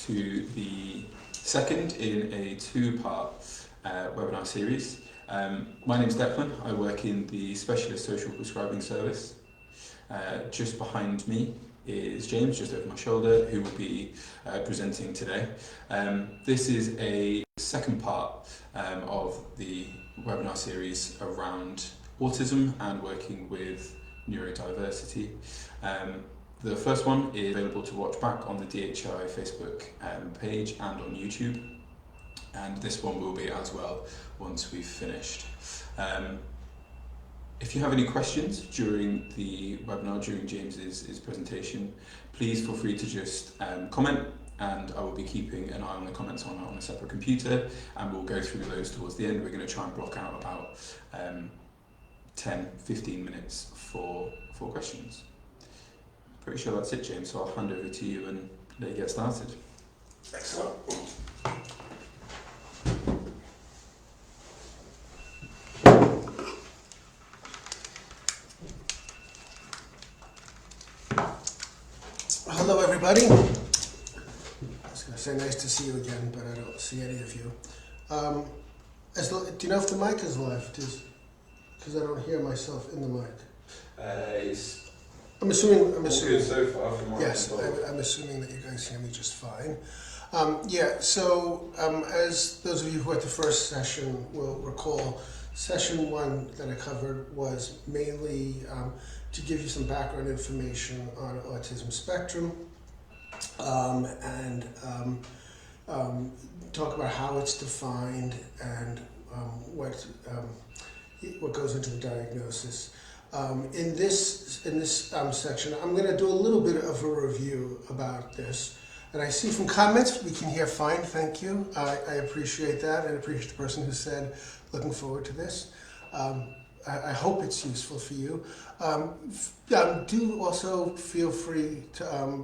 to the second in a two-part webinar series. My name is Declan. I work in the Specialist Social Prescribing Service. Just behind me is James, just over my shoulder, who will be presenting today. This is a second part of the webinar series around autism and working with neurodiversity. The first one is available to watch back on the DHI Facebook page and on YouTube, and this one will be as well once we've finished. If you have any questions during the webinar, during James's presentation, please feel free to just comment, and I will be keeping an eye on the comments on a separate computer, and we'll go through those towards the end. We're going to try and block out about 10-15 minutes for questions. Pretty sure that's it, James, so I'll hand over to you and let you get started. Excellent. Hello, everybody. I was going to say nice to see you again, but I don't see any of you. Do you know if the mic is live? Because I don't hear myself in the mic. I'm assuming. Good so far from what yes, I'm assuming that you guys hear me just fine. So as those of you who were at the first session will recall, session one that I covered was mainly to give you some background information on autism spectrum and talk about how it's defined and what goes into the diagnosis. In this section, I'm going to do a little bit of a review about this. And I see from comments we can hear fine, thank you. I appreciate that, and I appreciate the person who said, looking forward to this. I hope it's useful for you. Do also feel free to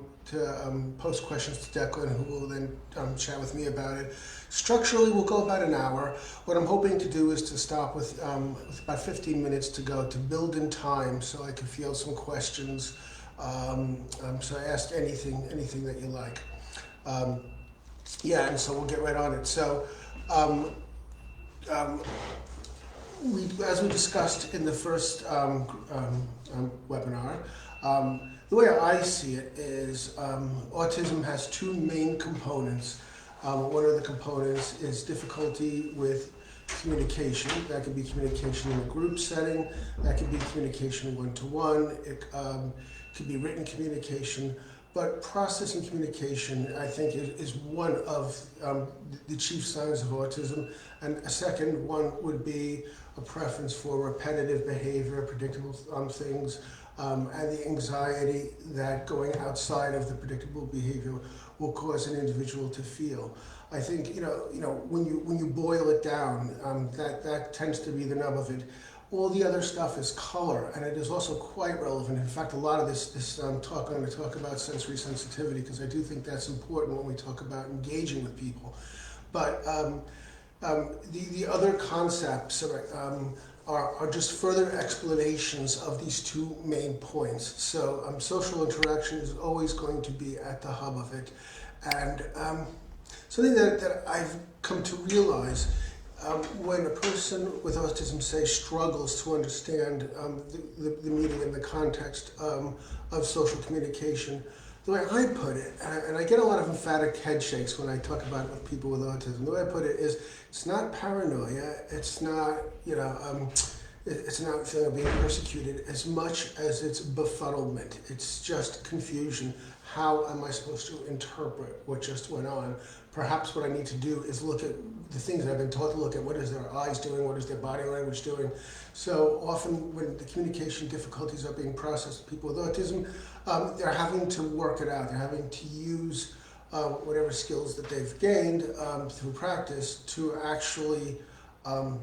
post questions to Declan, who will then chat with me about it. Structurally, we'll go about an hour. What I'm hoping to do is to stop with about 15 minutes to go, to build in time so I can field some questions. So I ask anything that you like. And so we'll get right on it. So as we discussed in the first webinar, the way I see it is autism has two main components. One of the components is difficulty with communication. That could be communication in a group setting. That could be communication one-to-one. It could be written communication. But processing communication, I think, is one of the chief signs of autism. And a second one would be a preference for repetitive behavior, predictable things, and the anxiety that going outside of the predictable behavior will cause an individual to feel. I think when you boil it down, that tends to be the nub of it. All the other stuff is color, and it is also quite relevant. In fact, a lot of this talk, I'm going to talk about sensory sensitivity, because I do think that's important when we talk about engaging with people. But the other concepts are just further explanations of these two main points. So social interaction is always going to be at the hub of it. And something that I've come to realize when a person with autism, say, struggles to understand the meaning and the context of social communication, the way I put it, and I get a lot of emphatic head shakes when I talk about it with people with autism, the way I put it is, it's not paranoia, it's not, it's not feeling of being persecuted as much as it's befuddlement. It's just confusion. How am I supposed to interpret what just went on? Perhaps what I need to do is look at the things that I've been taught to look at. What is their eyes doing? What is their body language doing? So often when the communication difficulties are being processed with people with autism, they're having to work it out. They're having to use whatever skills that they've gained through practice to actually come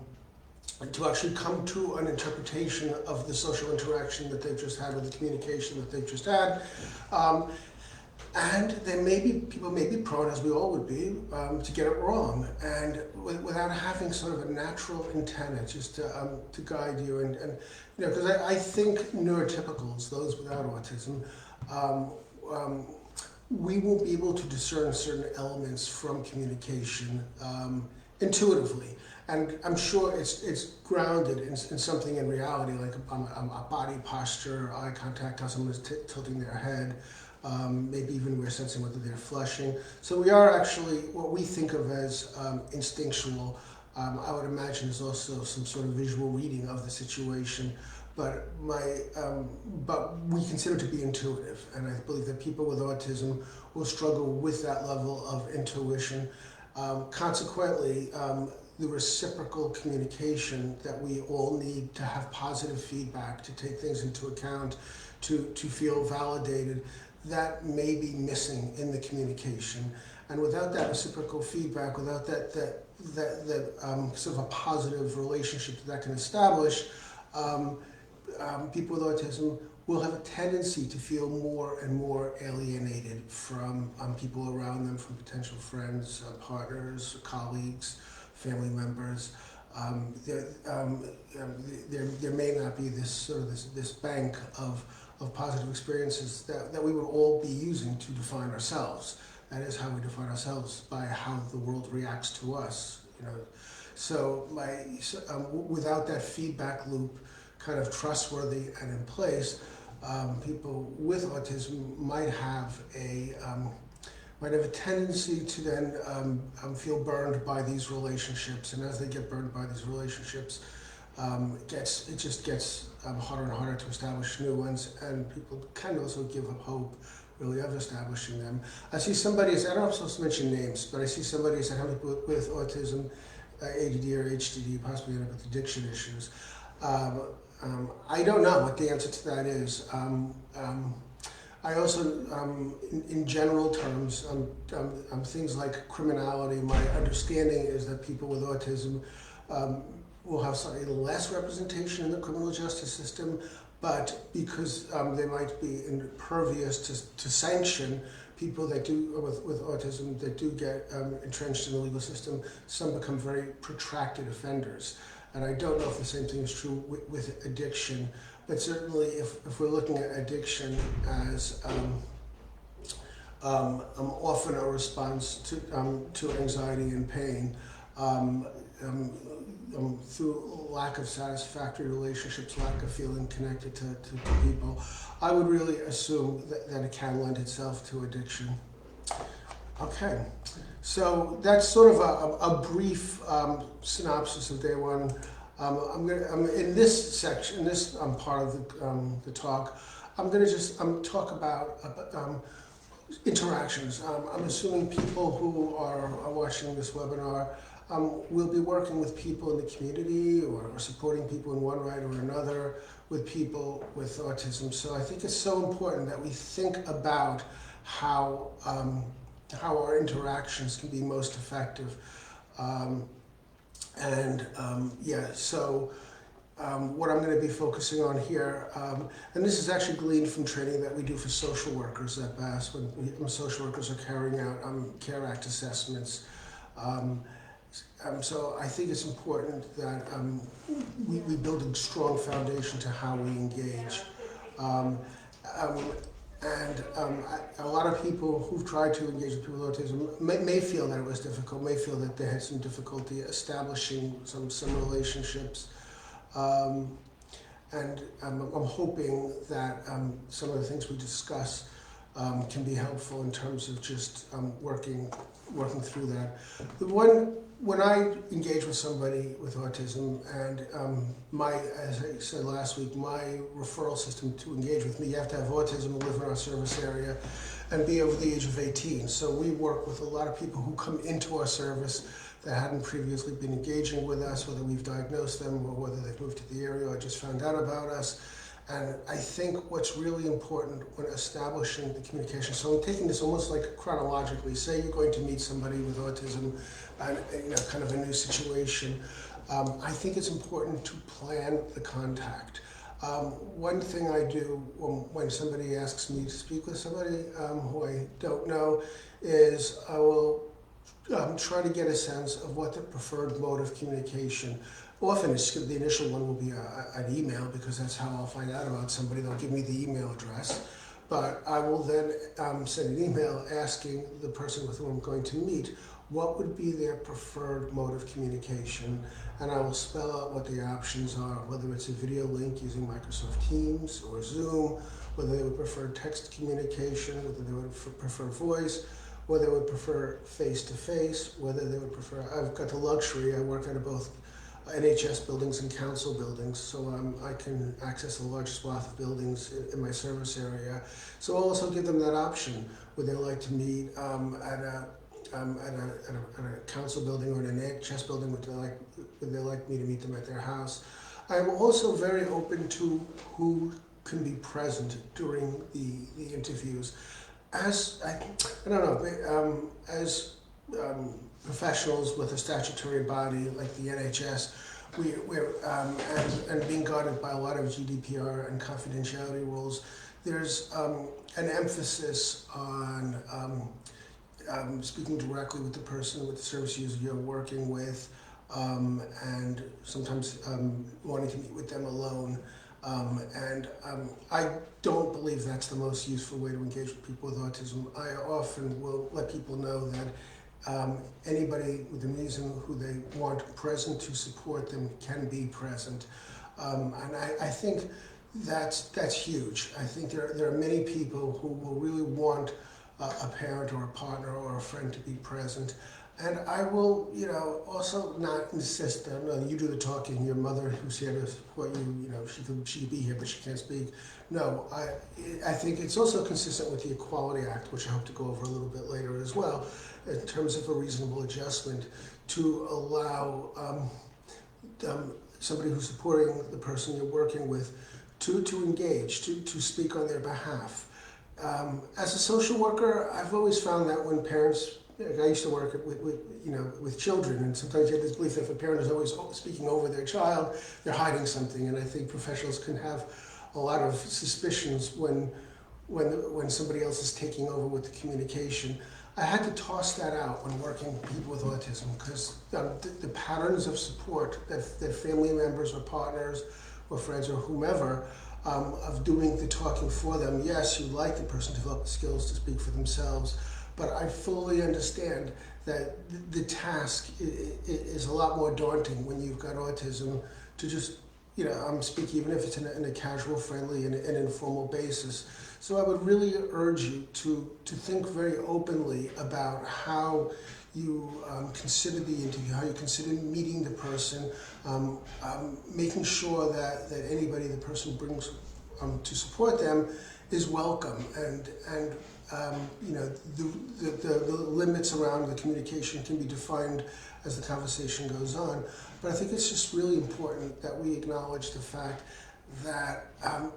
to an interpretation of the social interaction that they've just had, or the communication that they've just had. And people may be prone, as we all would be, to get it wrong, and without having sort of a natural antenna just to guide you. And because I think neurotypicals, those without autism, we won't be able to discern certain elements from communication intuitively. And I'm sure it's grounded in something in reality, like a body posture, eye contact, how someone is tilting their head, maybe even we're sensing whether they're flushing. So we are actually, what we think of as instinctual, I would imagine is also some sort of visual reading of the situation. But we consider it to be intuitive, and I believe that people with autism will struggle with that level of intuition. Consequently, the reciprocal communication that we all need to have positive feedback, to take things into account, to feel validated, that may be missing in the communication. And without that reciprocal feedback, without that sort of a positive relationship that can establish, people with autism will have a tendency to feel more and more alienated from people around them, from potential friends, partners, colleagues, family members. There may not be this bank of positive experiences that we would all be using to define ourselves. That is how we define ourselves, by how the world reacts to us. So without that feedback loop, kind of trustworthy and in place, people with autism might have a tendency to then feel burned by these relationships, and as they get burned by these relationships, it just gets harder and harder to establish new ones, and people kind of also give up hope, really, of establishing them. I see somebody, I don't supposed to mention names, but I see somebody said how many people with autism, ADD or HDD, possibly end up with addiction issues. I don't know what the answer to that is. I also, in general terms, things like criminality, my understanding is that people with autism will have slightly less representation in the criminal justice system, but because they might be impervious to sanction, people that do, with autism, that do get entrenched in the legal system, some become very protracted offenders. And I don't know if the same thing is true with addiction, but certainly if we're looking at addiction as often a response to anxiety and pain, through lack of satisfactory relationships, lack of feeling connected to people, I would really assume that it can lend itself to addiction. Okay, so that's sort of a brief synopsis of day one. I'm in this section, in this part of the talk, I'm going to just talk about interactions. I'm assuming people who are watching this webinar will be working with people in the community or supporting people in one way or another with people with autism. So I think it's so important that we think about how our interactions can be most effective. What I'm going to be focusing on here, and this is actually gleaned from training that we do for social workers at BASS, when social workers are carrying out CARE Act assessments. So I think it's important that we build a strong foundation to how we engage. A lot of people who've tried to engage with people with autism may feel that it was difficult, may feel that they had some difficulty establishing some relationships. I'm hoping that some of the things we discuss can be helpful in terms of just working through that. When I engage with somebody with autism, and as I said last week, my referral system to engage with me, you have to have autism, live in our service area, and be over the age of 18. So we work with a lot of people who come into our service that hadn't previously been engaging with us, whether we've diagnosed them or whether they've moved to the area or just found out about us. And I think what's really important when establishing the communication, so I'm taking this almost like chronologically. Say you're going to meet somebody with autism and kind of a new situation. I think it's important to plan the contact. One thing I do when somebody asks me to speak with somebody who I don't know is I will try to get a sense of what the preferred mode of communication. Often the initial one will be an email, because that's how I'll find out about somebody. They'll give me the email address. but I will then send an email asking the person with whom I'm going to meet what would be their preferred mode of communication, and I will spell out what the options are, whether it's a video link using Microsoft Teams or Zoom, whether they would prefer text communication, whether they would prefer voice, whether they would prefer face-to-face, whether they would prefer, I've got the luxury, I work out of both NHS buildings and council buildings, so I can access a large swath of buildings in my service area. So I'll also give them that option. Would they like to meet at a council building or in an NHS building? Would they like me to meet them at their house? I'm also very open to who can be present during the interviews. As I don't know, as professionals with a statutory body like the NHS, we're and being guarded by a lot of GDPR and confidentiality rules, there's an emphasis on speaking directly with the person, with the service user you're working with, and sometimes wanting to meet with them alone. I don't believe that's the most useful way to engage with people with autism. I often will let people know that anybody within reason who they want present to support them can be present. And I think that's huge. I think there are many people who will really want a parent or a partner or a friend to be present. And I will, also not insist that no, you do the talking. Your mother, who's here to support you, she could be here, but she can't speak. No, I think it's also consistent with the Equality Act, which I hope to go over a little bit later as well, in terms of a reasonable adjustment to allow somebody who's supporting the person you're working with to engage, to speak on their behalf. As a social worker, I've always found that when parents, I used to work with children, and sometimes you have this belief that if a parent is always speaking over their child, they're hiding something. And I think professionals can have a lot of suspicions when somebody else is taking over with the communication. I had to toss that out when working with people with autism, because the patterns of support that family members or partners or friends or whomever of doing the talking for them. Yes, you like the person to develop the skills to speak for themselves, but I fully understand that the task is a lot more daunting when you've got autism to just, speak even if it's in a casual, friendly, and informal basis. So I would really urge you to think very openly about how you consider the interview, how you consider meeting the person, making sure that anybody the person brings to support them is welcome, and the limits around the communication can be defined as the conversation goes on. But I think it's just really important that we acknowledge the fact that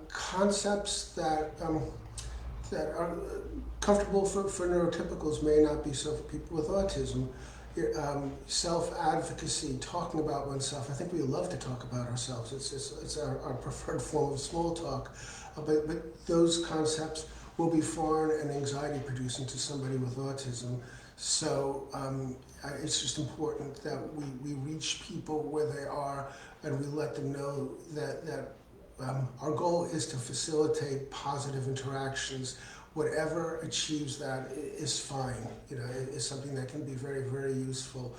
concepts that are comfortable for neurotypicals may not be so for people with autism. Self-advocacy, talking about oneself. I think we love to talk about ourselves. It's our preferred form of small talk. But those concepts will be foreign and anxiety-producing to somebody with autism. So it's just important that we reach people where they are, and we let them know that our goal is to facilitate positive interactions. Whatever achieves that is fine. Is something that can be very, very useful.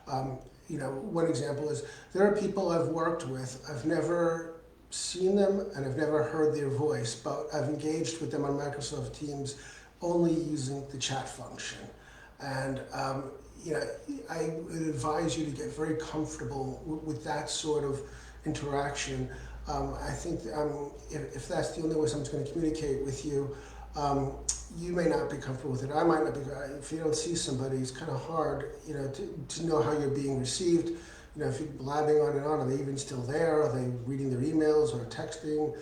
One example is there are people I've worked with. I've never seen them and I've never heard their voice, but I've engaged with them on Microsoft Teams only using the chat function. And I would advise you to get very comfortable with that sort of interaction. I think if that's the only way someone's going to communicate with you, you may not be comfortable with it. I might not be. If you don't see somebody, it's kind of hard, to know how you're being received. If you're blabbing on and on, are they even still there? Are they reading their emails or texting?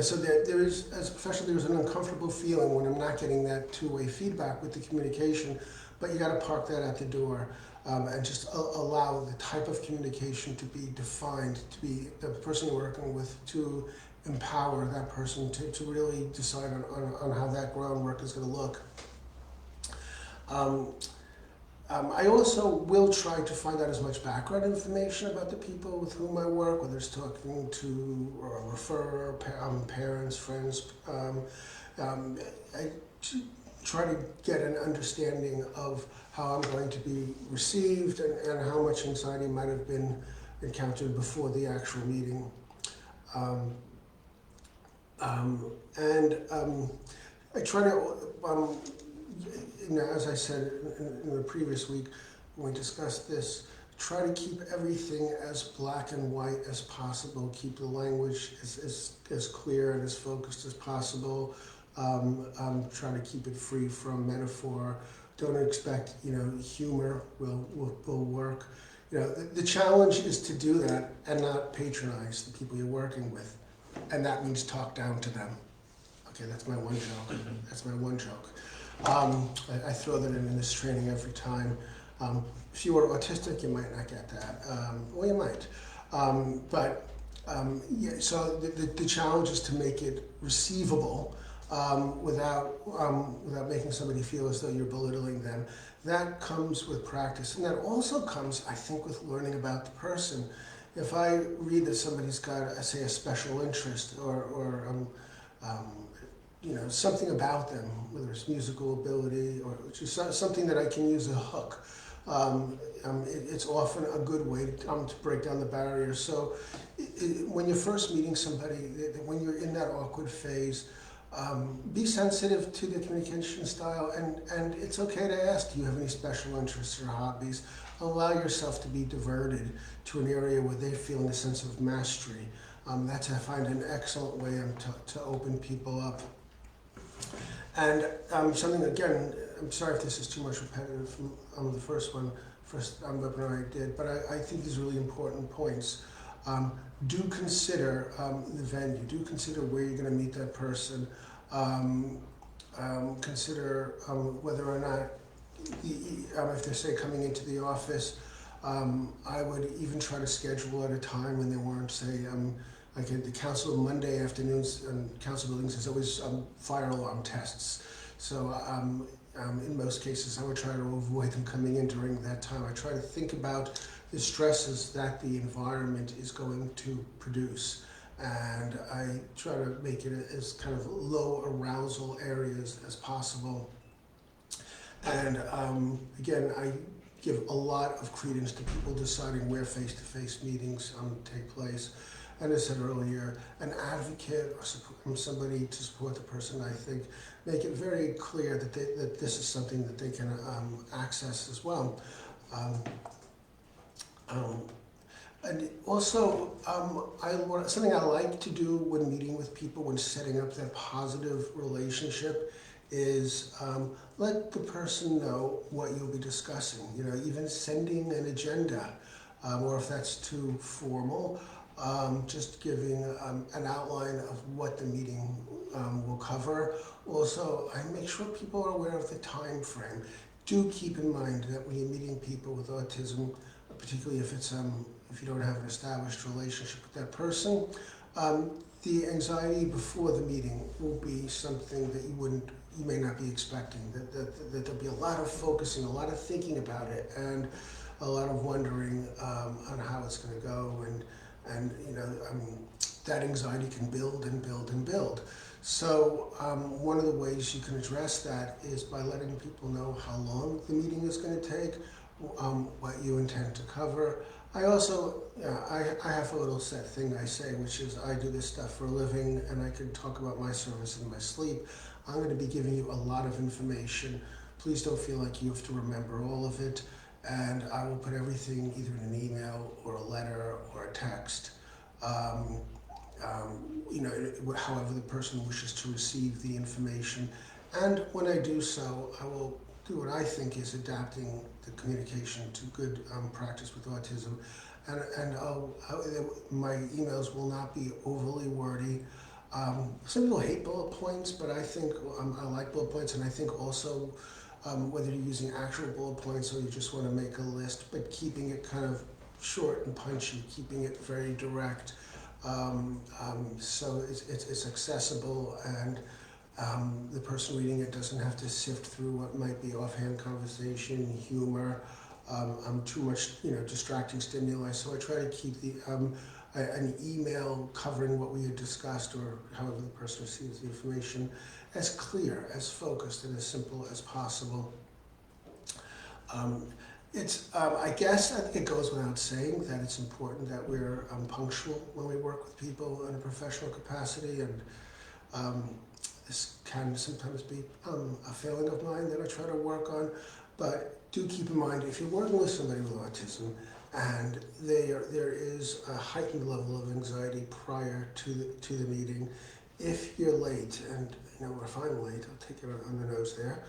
So there is, as a professional, there's an uncomfortable feeling when I'm not getting that two-way feedback with the communication. But you got to park that at the door and just allow the type of communication to be defined, to be the person you're working with, to empower that person to really decide on how that groundwork is going to look. I also will try to find out as much background information about the people with whom I work, whether it's talking to or refer parents, friends, I try to get an understanding of how I'm going to be received and how much anxiety might have been encountered before the actual meeting. I try to, as I said in the previous week when we discussed this, try to keep everything as black and white as possible, keep the language as clear and as focused as possible, try to keep it free from metaphor. Don't expect, humor will work. The challenge is to do that and not patronize the people you're working with. And that means talk down to them. Okay, that's my one joke. That's my one joke. I throw that in this training every time. If you were autistic, you might not get that. Or you might. So the challenge is to make it receivable without making somebody feel as though you're belittling them. That comes with practice. And that also comes, I think, with learning about the person. If I read that somebody's got, say, a special interest or something about them, whether it's musical ability or just something that I can use a hook, it's often a good way to break down the barrier. So when you're first meeting somebody, when you're in that awkward phase, be sensitive to the communication style, and it's okay to ask, do you have any special interests or hobbies? Allow yourself to be diverted to an area where they're feeling a sense of mastery. That's, I find, an excellent way to open people up. And something, again, I'm sorry if this is too much repetitive from the first webinar I did, but I think these are really important points. Do consider the venue. Do consider where you're going to meet that person. Consider whether or not, if they're, say, coming into the office, I would even try to schedule at a time when they weren't, say, like at the council Monday afternoons and council buildings, there's always fire alarm tests. So in most cases, I would try to avoid them coming in during that time. I try to think about the stresses that the environment is going to produce. And I try to make it as kind of low arousal areas as possible. And again, I give a lot of credence to people deciding where face-to-face meetings take place. And as I said earlier, an advocate or somebody to support the person, I think, make it very clear that this is something that they can access as well. And also, something I like to do when meeting with people, when setting up that positive relationship, is let the person know what you'll be discussing. Even sending an agenda, or if that's too formal, just giving an outline of what the meeting will cover. Also, I make sure people are aware of the time frame. Do keep in mind that when you're meeting people with autism, particularly if you don't have an established relationship with that person, the anxiety before the meeting will be something that you may not be expecting. That there'll be a lot of focusing, a lot of thinking about it, and a lot of wondering on how it's going to go, and that anxiety can build and build and build. So one of the ways you can address that is by letting people know how long the meeting is going to take, what you intend to cover. I also, I have a little set thing I say, which is I do this stuff for a living, and I can talk about my service in my sleep. I'm going to be giving you a lot of information. Please don't feel like you have to remember all of it, and I will put everything either in an email or a letter or a text. However the person wishes to receive the information. And when I do so, I will do what I think is adapting the communication to good practice with autism. And my emails will not be overly wordy. Some people hate bullet points, but I think I like bullet points, and I think also whether you're using actual bullet points or you just want to make a list, but keeping it kind of short and punchy, keeping it very direct, so it's accessible, and the person reading it doesn't have to sift through what might be offhand conversation, humor, too much distracting stimuli. So I try to keep an email covering what we had discussed or however the person receives the information. as clear, as focused, and as simple as possible. I guess I think it goes without saying that it's important that we're punctual when we work with people in a professional capacity, and this can sometimes be a failing of mine that I try to work on. But do keep in mind, if you're working with somebody with autism and there is a heightened level of anxiety prior to the meeting, if you're late, and if I'm late, I'll take it on the nose there,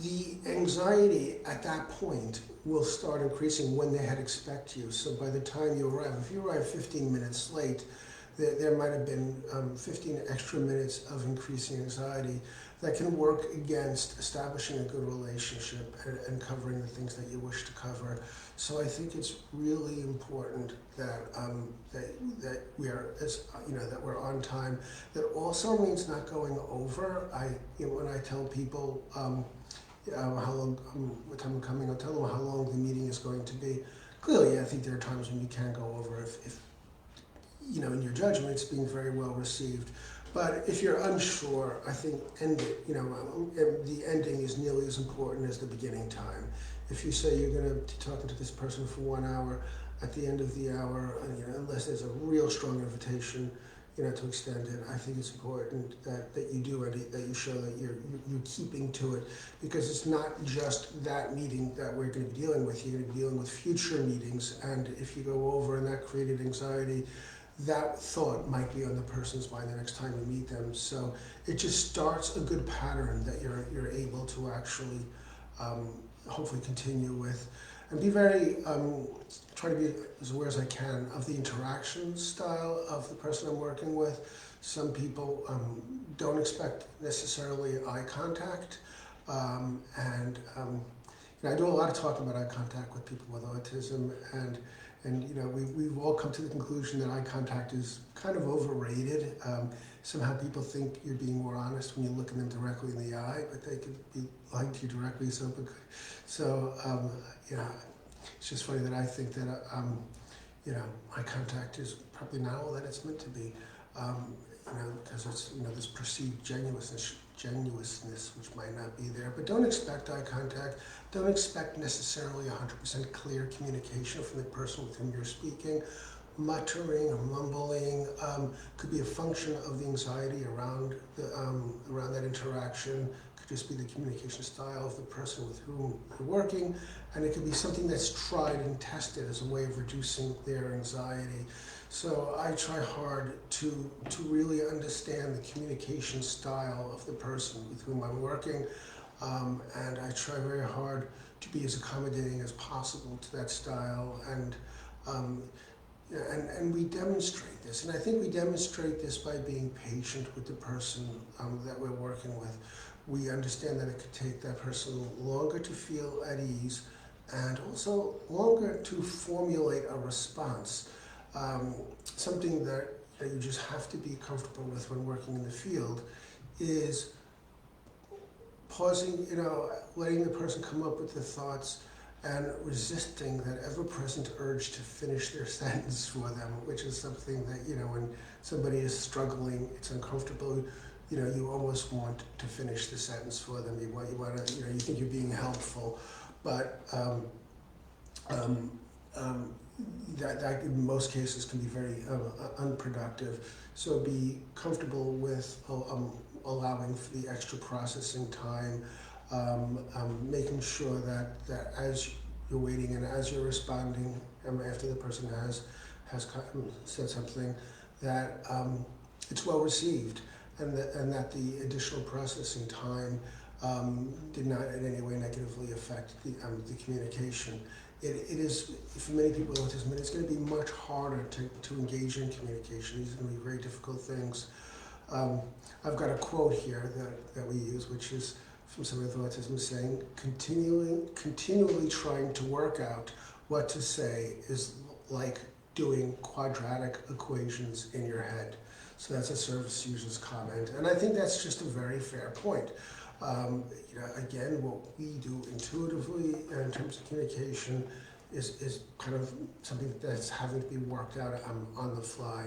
the anxiety at that point will start increasing when they had expect you. So by the time you arrive, if you arrive 15 minutes late, there might have been 15 extra minutes of increasing anxiety that can work against establishing a good relationship and covering the things that you wish to cover. So I think it's really important that that we are that we're on time. That also means not going over. When I tell people how long, what time I'm coming, I'll tell them how long the meeting is going to be. Clearly, I think there are times when you can go over if in your judgment it's being very well received. But if you're unsure, I think the ending is nearly as important as the beginning time. If you say you're going to be talking to this person for 1 hour, at the end of the hour, unless there's a real strong invitation, to extend it, I think it's important that you do it, that you show that you're keeping to it, because it's not just that meeting that we're going to be dealing with. You're going to be dealing with future meetings, and if you go over and that created anxiety, that thought might be on the person's mind the next time you meet them. So it just starts a good pattern that you're able to actually hopefully continue with, and be very try to be as aware as I can of the interaction style of the person I'm working with. Some people don't expect necessarily eye contact, and I do a lot of talking about eye contact with people with autism, and we've all come to the conclusion that eye contact is kind of overrated. Somehow people think you're being more honest when you look at them directly in the eye, but they could be lying to you directly. So it's just funny that I think that eye contact is probably not all that it's meant to be, because it's this perceived genuineness which might not be there. But don't expect eye contact. Don't expect necessarily 100% clear communication from the person with whom you're speaking. Muttering or mumbling could be a function of the anxiety around that interaction. Could just be the communication style of the person with whom you're working, and it could be something that's tried and tested as a way of reducing their anxiety. So I try hard to really understand the communication style of the person with whom I'm working, and I try very hard to be as accommodating as possible to that style, and we demonstrate this, and I think we demonstrate this by being patient with the person that we're working with. We understand that it could take that person longer to feel at ease, and also longer to formulate a response. Something that you just have to be comfortable with when working in the field is pausing, letting the person come up with their thoughts and resisting that ever-present urge to finish their sentence for them, which is something that, when somebody is struggling, it's uncomfortable, you almost want to finish the sentence for them. You want to, you think you're being helpful, but that in most cases can be very unproductive. So be comfortable with allowing for the extra processing time, making sure that as you're waiting and as you're responding after the person has said something, that it's well received, and that the additional processing time did not in any way negatively affect the communication. It is, for many people with autism, it's going to be much harder to engage in communication. These are going to be very difficult things. I've got a quote here that we use, which is from somebody with autism, saying, continually trying to work out what to say is like doing quadratic equations in your head. So that's a service user's comment, and I think that's just a very fair point. Again, what we do intuitively in terms of communication is kind of something that's having to be worked out on the fly.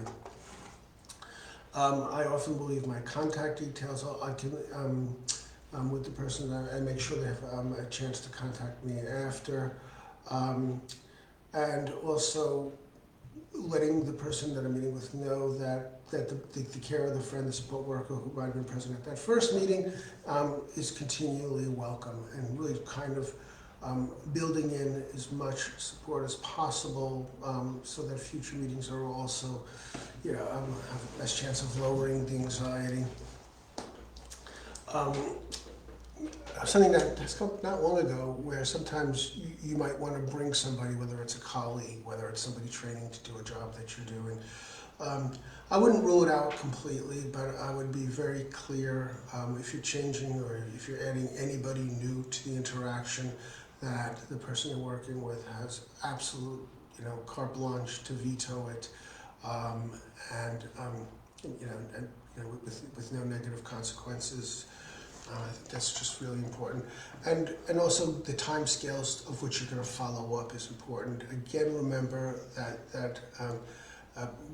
I often believe my contact details. I can with the person and make sure they have a chance to contact me after, and also letting the person that I'm meeting with know that the care of the friend, the support worker who might have been present at that first meeting is continually welcome, and really kind of building in as much support as possible so that future meetings are also, have the best chance of lowering the anxiety. Something that has come not long ago, where sometimes you might want to bring somebody, whether it's a colleague, whether it's somebody training to do a job that you're doing. I wouldn't rule it out completely, but I would be very clear if you're changing or if you're adding anybody new to the interaction, that the person you're working with has absolute, carte blanche to veto it, with no negative consequences. I think that's just really important. And also the time scales of which you're going to follow up is important. Again, remember that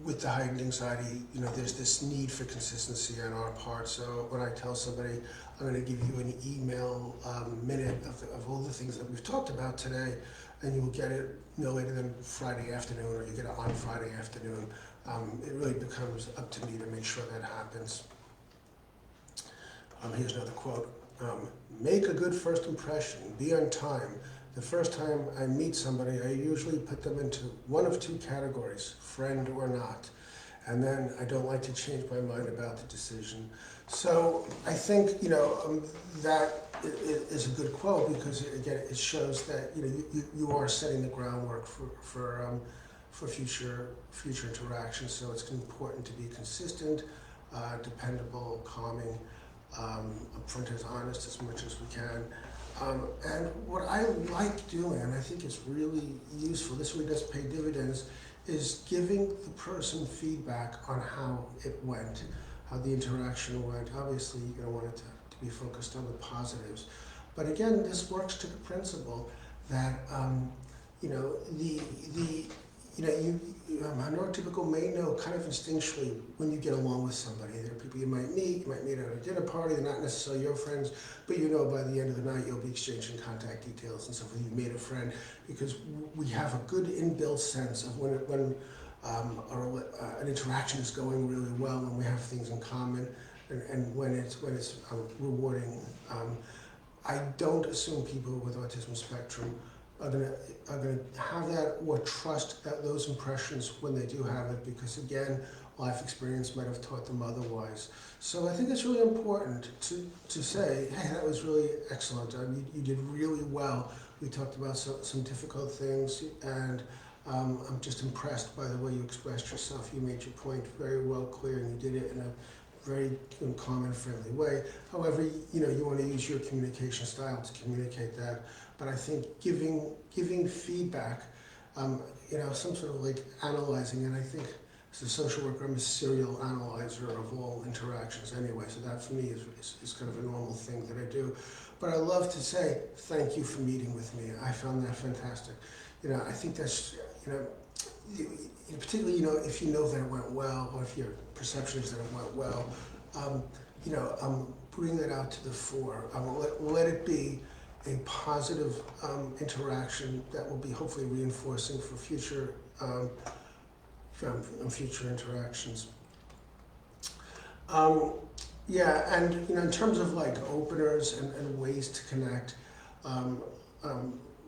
with the heightened anxiety, there's this need for consistency on our part. So when I tell somebody, I'm going to give you an email minute of all the things that we've talked about today, and you will get it no later than Friday afternoon, or you get it on Friday afternoon. It really becomes up to me to make sure that happens. Here's another quote. Make a good first impression. Be on time. The first time I meet somebody, I usually put them into one of two categories, friend or not. And then I don't like to change my mind about the decision. So I think, that is a good quote, because again, it shows that, you are setting the groundwork for future interactions. So it's important to be consistent, dependable, calming, upfront and honest as much as we can. And what I like doing, and I think it's really useful, this really does pay dividends, is giving the person feedback on how it went, how the interaction went. Obviously, you're going to want it to be focused on the positives. But again, this works to the principle that, a neurotypical may know kind of instinctually when you get along with somebody. There are people you might meet at a dinner party, they're not necessarily your friends, but by the end of the night you'll be exchanging contact details and so forth. You've made a friend, because we have a good inbuilt sense of when an interaction is going really well, and we have things in common, and when it's rewarding. I don't assume people with autism spectrum are going to have that or trust those impressions when they do have it, because again, life experience might have taught them otherwise. So I think it's really important to say, hey, that was really excellent. You did really well. We talked about some difficult things, and I'm just impressed by the way you expressed yourself. You made your point very well clear, and you did it in a very calm and friendly way. However, you want to use your communication style to communicate that. But I think giving feedback, some sort of like analyzing, and I think as a social worker, I'm a serial analyzer of all interactions anyway, so that for me is kind of a normal thing that I do. But I love to say, thank you for meeting with me. I found that fantastic. I think that's, particularly, if you know that it went well, or if your perception is that it went well, bring that out to the fore. Let it be a positive interaction that will be hopefully reinforcing for future future interactions. And in terms of like openers and ways to connect,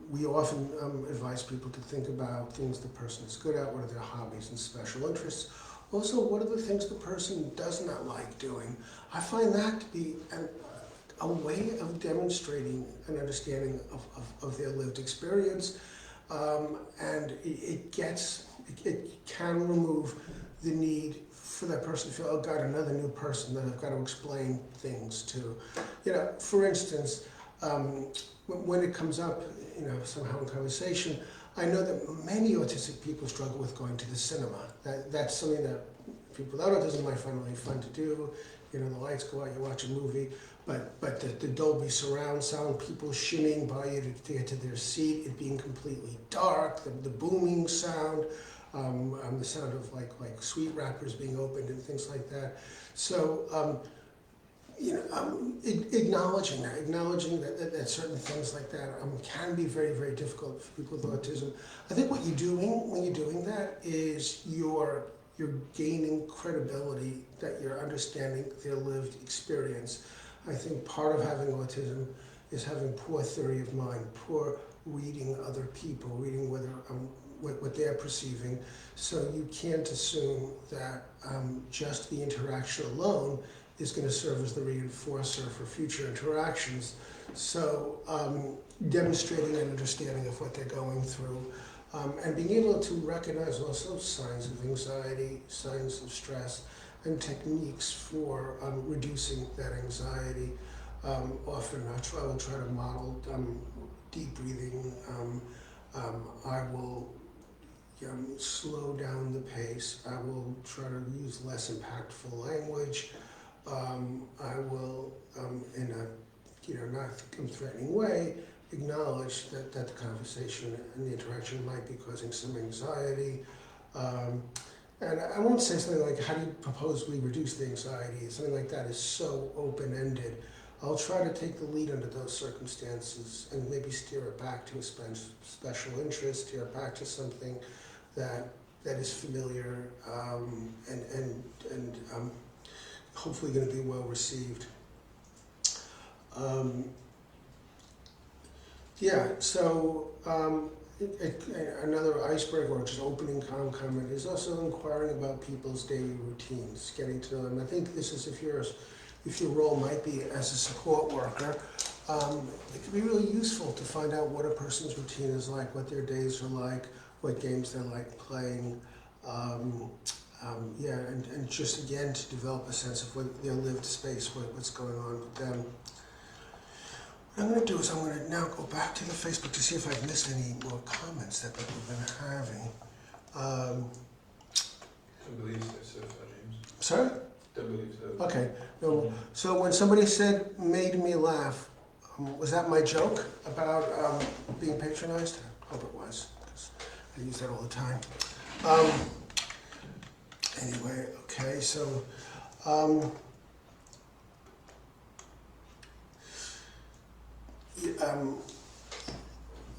we often advise people to think about things the person is good at, what are their hobbies and special interests. Also, what are the things the person does not like doing? I find that to be a way of demonstrating an understanding of their lived experience, and it can remove the need for that person to feel, oh God, another new person that I've got to explain things to. For instance, when it comes up, somehow in conversation, I know that many autistic people struggle with going to the cinema. That's something that people without autism might find really fun to do. The lights go out, you watch a movie, but the Dolby surround sound, people shimmying by you to get to their seat, it being completely dark, the booming sound, the sound of like sweet wrappers being opened and things like that. So acknowledging that certain things like that can be very, very difficult for people with autism. I think what you're doing when you're doing that is you're gaining credibility, that you're understanding their lived experience. I think part of having autism is having poor theory of mind, poor reading other people, reading what they're perceiving. So you can't assume that just the interaction alone is going to serve as the reinforcer for future interactions. So demonstrating an understanding of what they're going through, and being able to recognize also signs of anxiety, signs of stress, and techniques for reducing that anxiety. Often I will try to model deep breathing. I will slow down the pace. I will try to use less impactful language. I will, in a not threatening way, acknowledge that the conversation and the interaction might be causing some anxiety. And I won't say something like, how do you propose we reduce the anxiety? Something like that is so open-ended. I'll try to take the lead under those circumstances and maybe steer it back to a special interest, steer it back to something that is familiar and hopefully going to be well received. Another icebreaker or just opening comment is also inquiring about people's daily routines, getting to know them. I think this is if your role might be as a support worker, it can be really useful to find out what a person's routine is like, what their days are like, what games they like playing. And just again to develop a sense of what their lived space, what's going on with them. What I'm going to do is I'm going to now go back to the Facebook to see if I've missed any more comments that people have been having. Don't believe so, James. Sorry? Don't believe so. Okay. No. So when somebody said "made me laugh," was that my joke about being patronized? I hope it was, because I use that all the time. Anyway, okay, so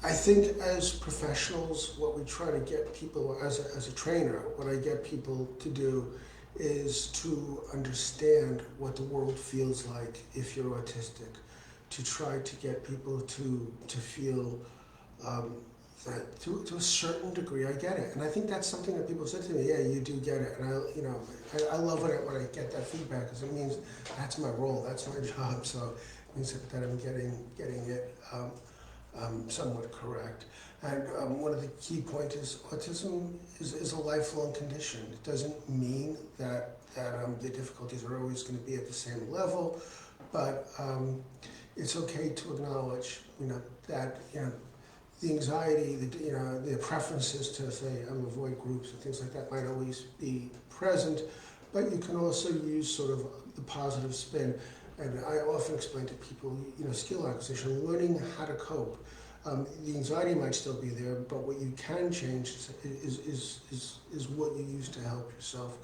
I think as professionals, what we try to get people, as a trainer, what I get people to do is to understand what the world feels like if you're autistic, to try to get people to feel that to a certain degree I get it. And I think that's something that people said to me, yeah, you do get it. And I love when I get that feedback, because it means that's my role, that's my job. So it means that I'm getting it somewhat correct. And one of the key points is autism is a lifelong condition. It doesn't mean that the difficulties are always going to be at the same level, but it's okay to acknowledge, that the anxiety, the preferences to say avoid groups and things like that might always be present, but you can also use sort of the positive spin. And I often explain to people, skill acquisition, learning how to cope. The anxiety might still be there, but what you can change is what you use to help yourself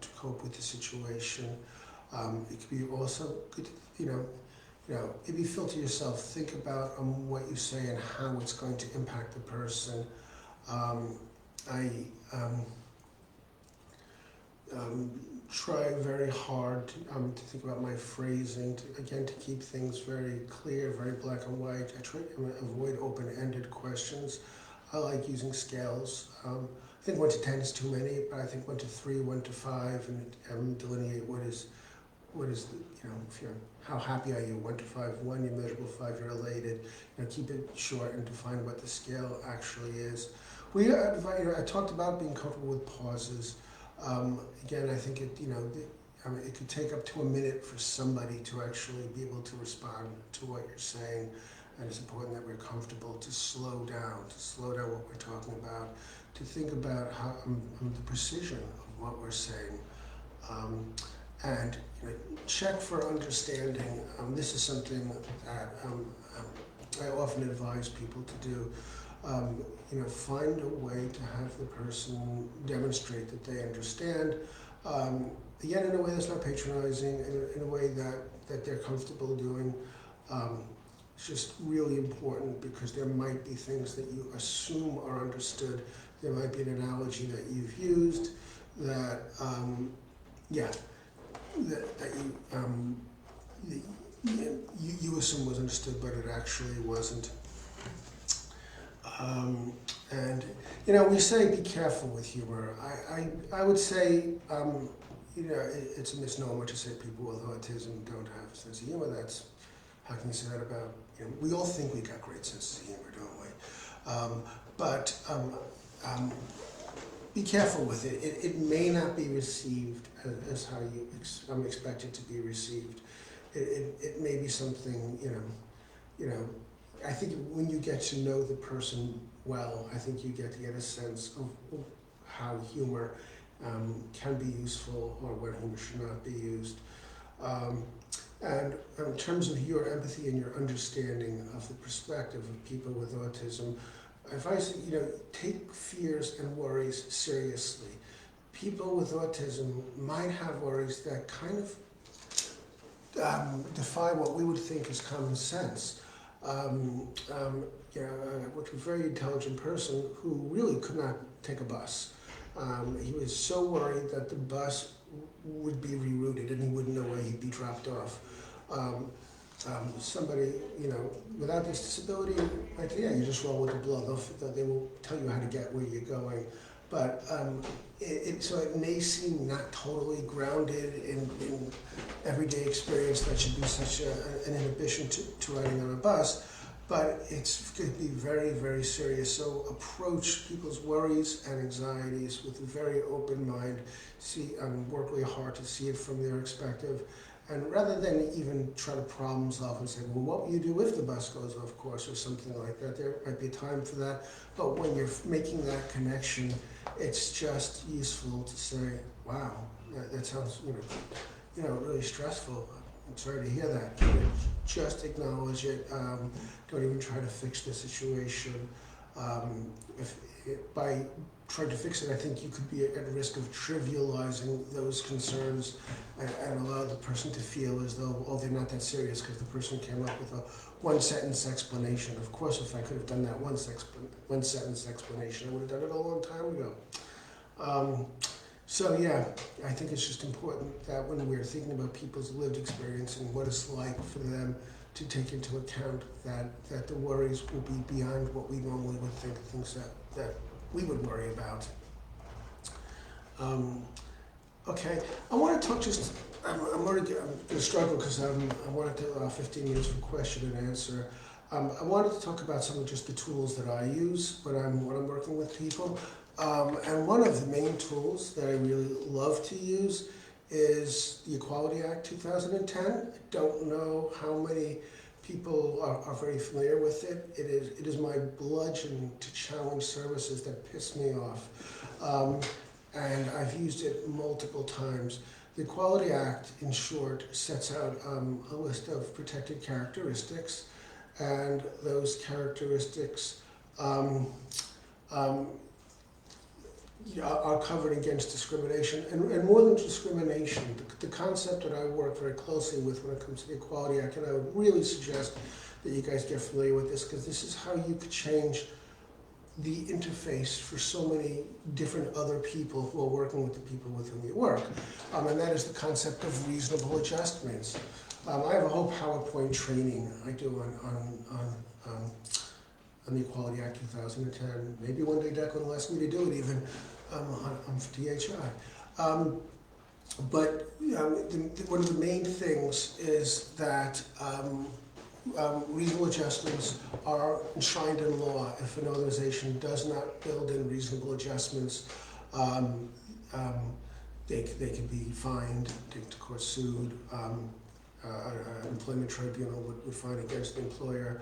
to cope with the situation. It could be also good, maybe filter yourself. Think about what you say and how it's going to impact the person. Try very hard to think about my phrasing, to keep things very clear, very black and white. I try to avoid open-ended questions. I like using scales. I think 1 to 10 is too many, but I think 1 to 3, 1 to 5, and delineate what is how happy are you? 1 to 5, 1 you're miserable, 5 you're elated. Keep it short and define what the scale actually is. I talked about being comfortable with pauses. Again, I think it could take up to a minute for somebody to actually be able to respond to what you're saying, and it's important that we're comfortable to slow down what we're talking about, to think about how the precision of what we're saying, and check for understanding. This is something that I often advise people to do. Find a way to have the person demonstrate that they understand. Again, in a way that's not patronizing, in a way that they're comfortable doing. It's just really important because there might be things that you assume are understood. There might be an analogy that you've used that, you assume was understood, but it actually wasn't. We say be careful with humor. I would say, it's a misnomer to say people with autism don't have a sense of humor. How can you say that about, we all think we got great senses of humor, don't we? But be careful with it. It may not be received as how you expect it to be received. It may be something, I think when you get to know the person well, I think you get to get a sense of how humor can be useful or when humor should not be used. And in terms of your empathy and your understanding of the perspective of people with autism, if I say, take fears and worries seriously. People with autism might have worries that kind of defy what we would think is common sense. I worked with a very intelligent person who really could not take a bus. He was so worried that the bus would be rerouted and he wouldn't know where he'd be dropped off. Somebody, without this disability, you just roll with the blow. They will tell you how to get where you're going. But so it may seem not totally grounded in everyday experience that should be such an inhibition to riding on a bus, but it's going to be very, very serious. So approach people's worries and anxieties with a very open mind. Work really hard to see it from their perspective. And rather than even try to problem solve and say, well, what will you do if the bus goes off course or something like that? There might be time for that. But when you're making that connection, it's just useful to say, wow, that sounds really stressful. I'm sorry to hear that. Just acknowledge it. Don't even try to fix the situation. By trying to fix it, I think you could be at risk of trivializing those concerns and allow the person to feel as though, they're not that serious because the person came up with a one-sentence explanation. Of course, if I could have done that one-sentence explanation, I would have done it a long time ago. I think it's just important that when we're thinking about people's lived experience and what it's like for them to take into account that the worries will be beyond what we normally would think, things that we would worry about. Okay, I want to talk I'm going to struggle because I wanted to 15 minutes for question and answer. I wanted to talk about some of just the tools that I use when I'm working with people. And one of the main tools that I really love to use is the Equality Act 2010. I don't know how many people are very familiar with it. It is my bludgeon to challenge services that piss me off. And I've used it multiple times. The Equality Act, in short, sets out a list of protected characteristics, and those characteristics are covered against discrimination. And more than discrimination, the concept that I work very closely with when it comes to the Equality Act, and I would really suggest that you guys get familiar with this, because this is how you could change the interface for so many different other people who are working with the people with whom you work. And that is the concept of reasonable adjustments. I have a whole PowerPoint training I do on the Equality Act 2010. Maybe one day Declan will ask me to do it even on DHI. But one of the main things is that reasonable adjustments are enshrined in law. If an organization does not build in reasonable adjustments, they can be fined, taken to court, sued. An employment tribunal would fine against the employer.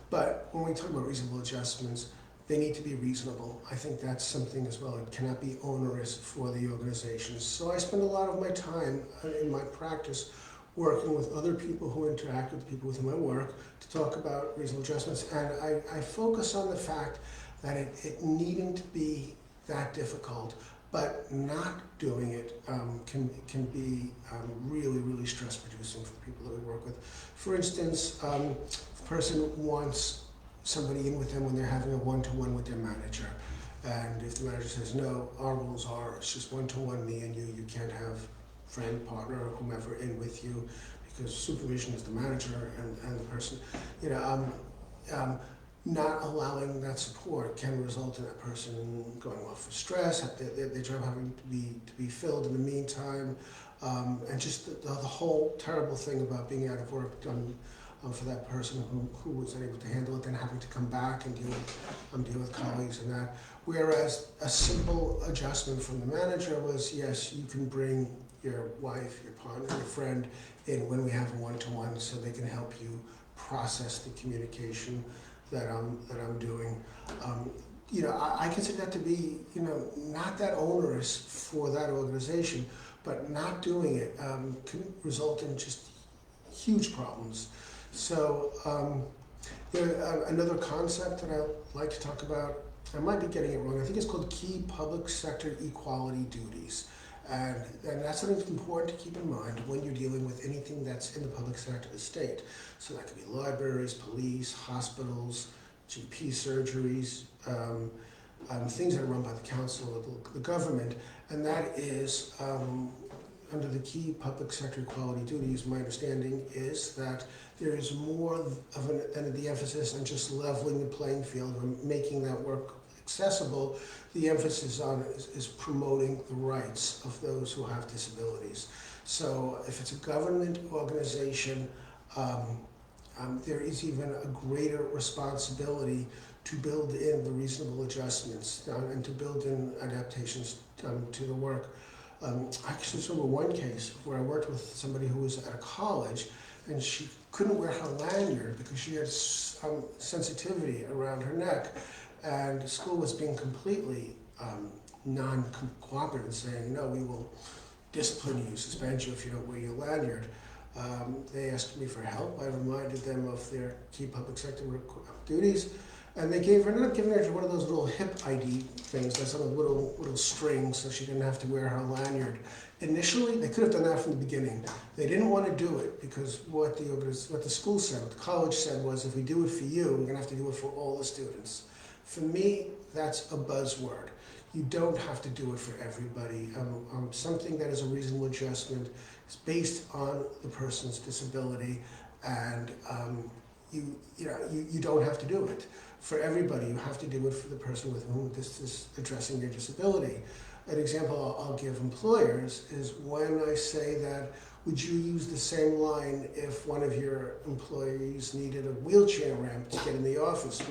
But when we talk about reasonable adjustments, they need to be reasonable. I think that's something as well. It cannot be onerous for the organizations. So I spend a lot of my time in my practice working with other people who interact with the people with whom I work to talk about reasonable adjustments. And I focus on the fact that it needing to be that difficult, but not doing it can be really, really stress producing for people that we work with. For instance, if a person wants somebody in with them when they're having a one-to-one with their manager, and if the manager says, no, our rules are, it's just one-to-one, me and you can't have friend, partner, or whomever in with you, because supervision is the manager and the person, not allowing that support can result in that person going off for stress, their job having to be filled in the meantime, and just the whole terrible thing about being out of work for that person who was unable to handle it, then having to come back and deal with colleagues and that. Whereas a simple adjustment from the manager was, yes, you can bring your wife, your partner, your friend in when we have a one-to-one, so they can help you process the communication that I'm doing. I consider that to be, not that onerous for that organization, but not doing it can result in just huge problems. So another concept that I like to talk about, I might be getting it wrong, I think it's called key public sector equality duties. And that's something that's important to keep in mind when you're dealing with anything that's in the public sector of the state. So that could be libraries, police, hospitals, GP surgeries, things that are run by the council or the government. And that is, under the key public sector equality duties, my understanding is that there is more of the emphasis on just leveling the playing field or making that work accessible. The emphasis on is promoting the rights of those who have disabilities. So if it's a government organization, there is even a greater responsibility to build in the reasonable adjustments and to build in adaptations to the work. I actually remember one case where I worked with somebody who was at a college and she couldn't wear her lanyard because she had sensitivity around her neck, and the school was being completely non-cooperative, saying, no, we will discipline you, suspend you if you don't wear your lanyard. They asked me for help. I reminded them of their key public sector duties, and they ended up giving her one of those little hip ID things, that's on a little string, so she didn't have to wear her lanyard. Initially, they could have done that from the beginning. They didn't want to do it because what the school said, what the college said was, if we do it for you, we're going to have to do it for all the students. For me, that's a buzzword. You don't have to do it for everybody. Something that is a reasonable adjustment is based on the person's disability, and you don't have to do it for everybody. You have to do it for the person with whom this is addressing their disability. An example I'll give employers is when I say that, would you use the same line if one of your employees needed a wheelchair ramp to get in the office?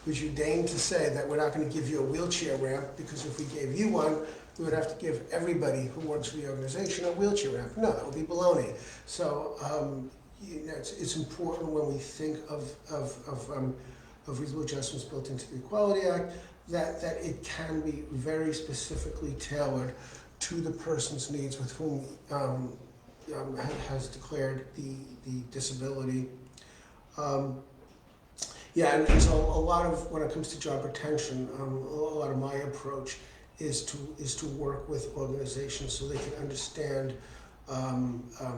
Would you deign to say that we're not going to give you a wheelchair ramp because if we gave you one, we would have to give everybody who works for the organization a wheelchair ramp? No, that would be baloney. So it's important when we think of reasonable adjustments built into the Equality Act that it can be very specifically tailored to the person's needs with whom has declared the disability. And so a lot of, when it comes to job retention, a lot of my approach is to work with organizations so they can understand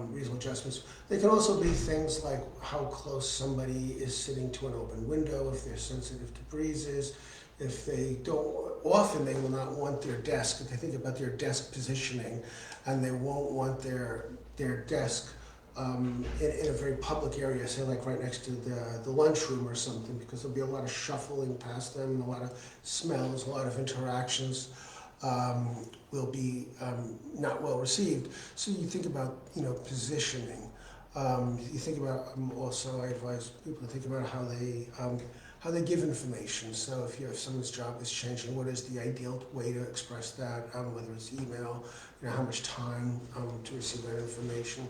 reasonable adjustments. They can also be things like how close somebody is sitting to an open window, if they're sensitive to breezes, if they don't, often they will not want their desk, if they think about their desk positioning, and they won't want their desk in a very public area, say like right next to the lunchroom or something, because there'll be a lot of shuffling past them, and a lot of smells, a lot of interactions will be not well received. So you think about positioning. You think about also, I advise people to think about how they give information. So if someone's job is changing, what is the ideal way to express that? Whether it's email, how much time to receive that information.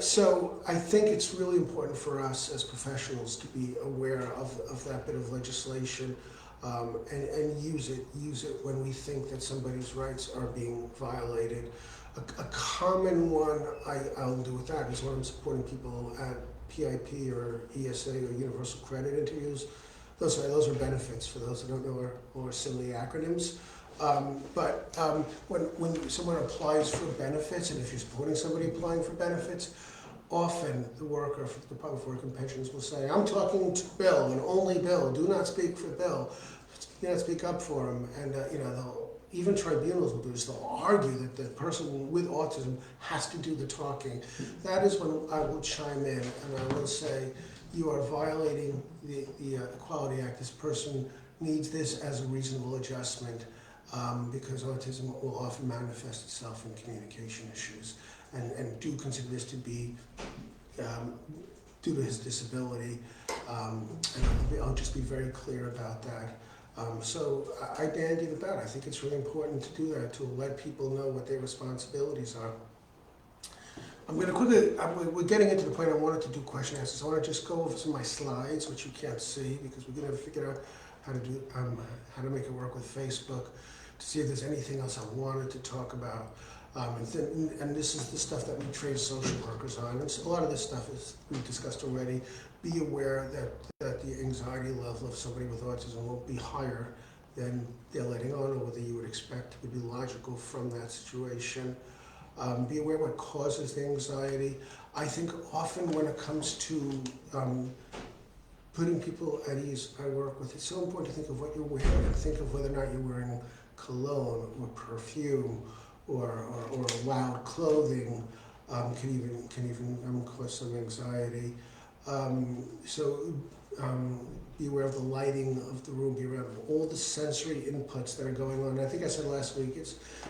So I think it's really important for us as professionals to be aware of that bit of legislation and use it when we think that somebody's rights are being violated. A common one I'll do with that is when I'm supporting people at PIP or ESA or Universal Credit interviews. Those are benefits for those who don't know or silly acronyms. When someone applies for benefits, and if you're supporting somebody applying for benefits, often the worker for the Department of Work and Pensions will say, "I'm talking to Bill and only Bill. Do not speak for Bill. Do not speak up for him." And even tribunals will do this. They'll argue that the person with autism has to do the talking. That is when I will chime in and I will say, "You are violating the Equality Act. This person needs this as a reasonable adjustment." Because autism will often manifest itself in communication issues, and do consider this to be due to his disability, and I'll just be very clear about that. So I bandy the bat. I think it's really important to do that, to let people know what their responsibilities are. I'm going to quickly, we're getting into the point I wanted to do question answers. I want to just go over some of my slides, which you can't see, because we're going to figure out how to make it work with Facebook, to see if there's anything else I wanted to talk about. And this is the stuff that we train social workers on. And so a lot of this stuff is we've discussed already. Be aware that the anxiety level of somebody with autism will be higher than they're letting on, or whether you would expect would be logical from that situation. Be aware what causes the anxiety. I think often when it comes to putting people at ease, I work with, it's so important to think of what you're wearing. Think of whether or not you're wearing cologne or perfume or loud clothing. Can even cause some anxiety. Be aware of the lighting of the room. Be aware of all the sensory inputs that are going on. I think I said last week,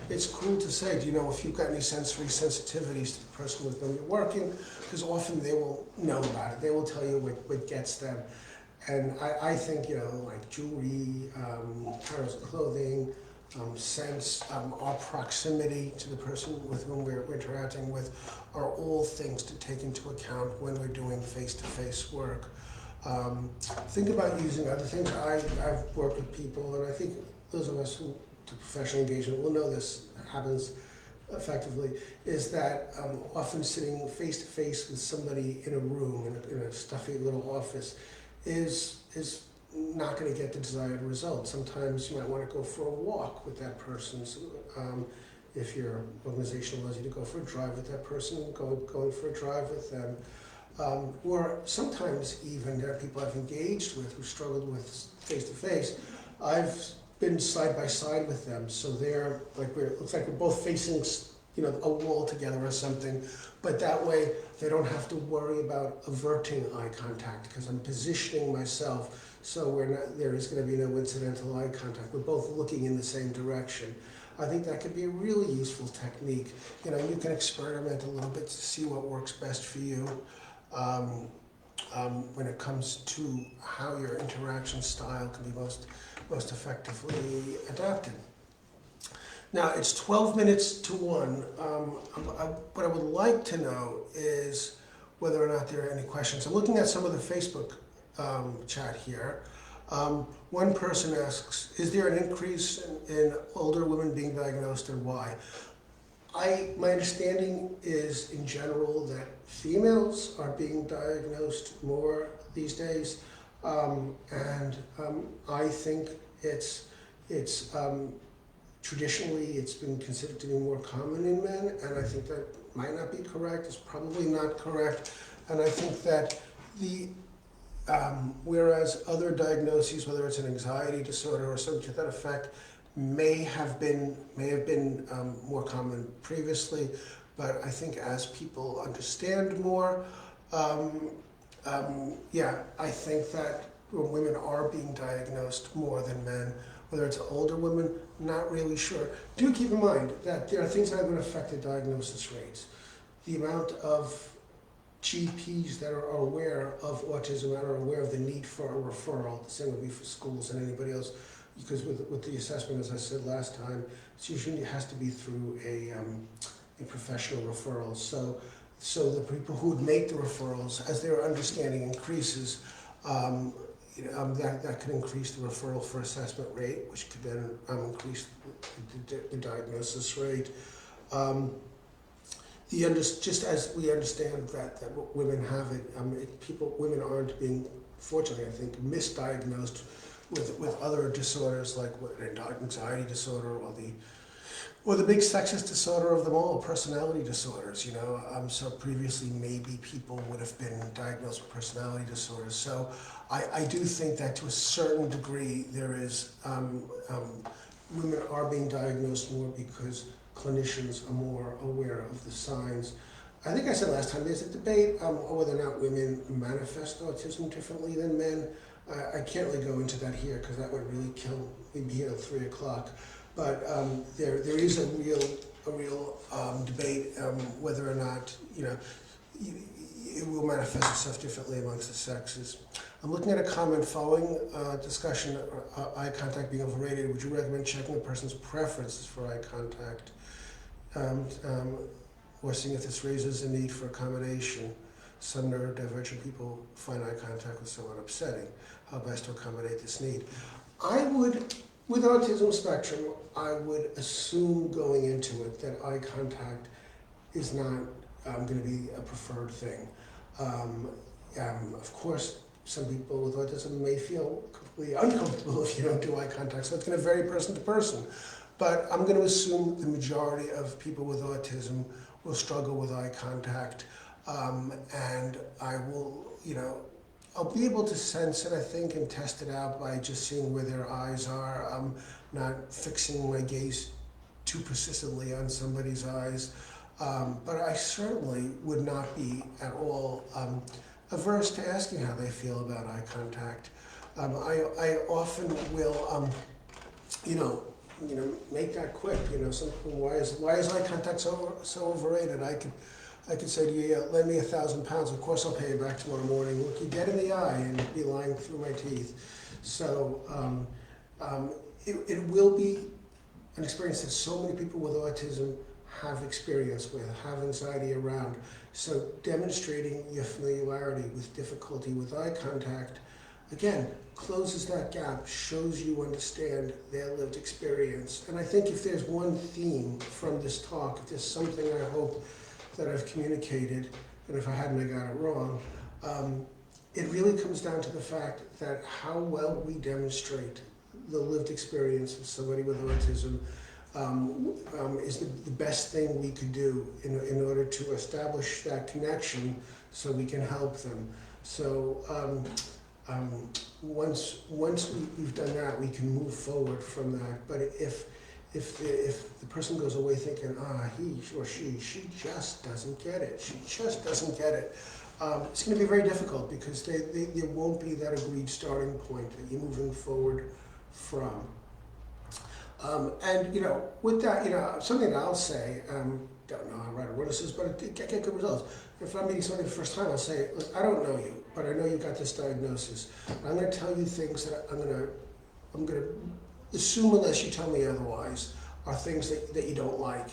it's cool to say, do you know if you've got any sensory sensitivities to the person with whom you're working? Because often they will know about it. They will tell you what gets them. And I think, like jewelry, patterns of clothing, sense, our proximity to the person with whom we're interacting with are all things to take into account when we're doing face-to-face work. Think about using other things. I've worked with people, and I think those of us who do professional engagement will know this happens effectively, is that often sitting face-to-face with somebody in a room, in a stuffy little office, is not going to get the desired result. Sometimes you might want to go for a walk with that person. So, if your organization allows you to go for a drive with that person, going for a drive with them. Or sometimes even there are people I've engaged with who struggled with face-to-face. I've been side by side with them, so they're like it looks like we're both facing a wall together or something, but that way they don't have to worry about averting eye contact because I'm positioning myself so there is going to be no incidental eye contact. We're both looking in the same direction. I think that could be a really useful technique. You can experiment a little bit to see what works best for you when it comes to how your interaction style can be most effectively adapted. Now, it's 12 minutes to 1. What I would like to know is whether or not there are any questions. I'm looking at some of the Facebook chat here. One person asks, is there an increase in older women being diagnosed and why? My understanding is, in general, that females are being diagnosed more these days, and I think it's traditionally it's been considered to be more common in men, and I think that might not be correct. It's probably not correct, and I think that whereas other diagnoses, whether it's an anxiety disorder or something to that effect, may have been more common previously, but I think as people understand more, I think that women are being diagnosed more than men. Whether it's older women, not really sure. Do keep in mind that there are things that have been affected diagnosis rates. The amount of GPs that are aware of autism and are aware of the need for a referral, the same would be for schools and anybody else, because with the assessment, as I said last time, it usually has to be through a professional referral. So the people who would make the referrals, as their understanding increases, that could increase the referral for assessment rate, which could then increase the diagnosis rate. just as we understand that women have it, women aren't being, fortunately, I think, misdiagnosed with other disorders like anxiety disorder or the big sexist disorder of them all, personality disorders, you know. So previously maybe people would have been diagnosed with personality disorders. So I do think that to a certain degree there is, women are being diagnosed more because clinicians are more aware of the signs. I think I said last time, there's a debate on whether or not women manifest autism differently than men. I can't really go into that here because that would really kill, we'd be here till 3 o'clock. But there is a real debate whether or not, you know, it will manifest itself differently amongst the sexes. I'm looking at a comment following discussion, eye contact being overrated. Would you recommend checking a person's preferences for eye contact? Or seeing if this raises a need for accommodation? Some neurodivergent people find eye contact with someone upsetting. How best to accommodate this need? I would, with autism spectrum, I would assume going into it that eye contact is not going to be a preferred thing. Of course, some people with autism may feel completely uncomfortable if you don't do eye contact, so it's going to vary person to person. But I'm going to assume the majority of people with autism will struggle with eye contact, and I will, you know, I'll be able to sense it, I think, and test it out by just seeing where their eyes are. I'm not fixing my gaze too persistently on somebody's eyes, but I certainly would not be at all averse to asking how they feel about eye contact. I often will, you know, make that quick. You know, why is eye contact so overrated? I could say to you, yeah, lend me £1,000. Of course, I'll pay you back tomorrow morning. Look you dead in the eye and be lying through my teeth. So it will be an experience that so many people with autism have experience with, have anxiety around. So demonstrating your familiarity with difficulty with eye contact, again, closes that gap, shows you understand their lived experience. And I think if there's one theme from this talk, if there's something I hope that I've communicated, and if I hadn't, I got it wrong, it really comes down to the fact that how well we demonstrate the lived experience of somebody with autism is the best thing we could do in order to establish that connection so we can help them. So once we've done that, we can move forward from that. But if the person goes away thinking, he or she just doesn't get it, it's going to be very difficult because there won't be that agreed starting point that you're moving forward from. And, you know, with that, you know, something that I'll say, don't know how to write or what this is, but I get good results. If I'm meeting somebody for the first time, I'll say, look, I don't know you, but I know you got this diagnosis. I'm going to tell you things that I'm going to assume, unless you tell me otherwise, are things that you don't like.